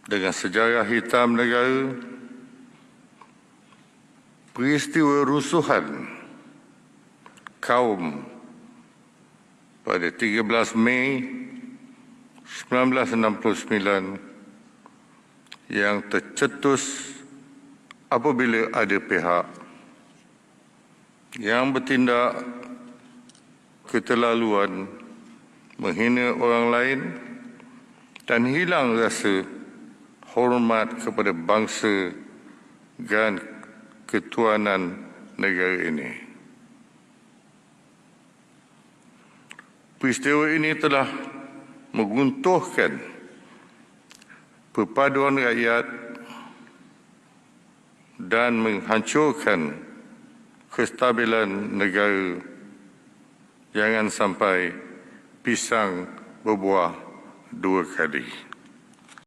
dengan sejarah hitam negara, peristiwa rusuhan kaum pada 13 Mei 1969 yang tercetus apabila ada pihak yang bertindak keterlaluan menghina orang lain dan hilang rasa hormat kepada bangsa dan ketuanan negara ini. Peristiwa ini telah menguntuhkan perpaduan rakyat dan menghancurkan kestabilan negara. Jangan sampai pisang berbuah dua kali.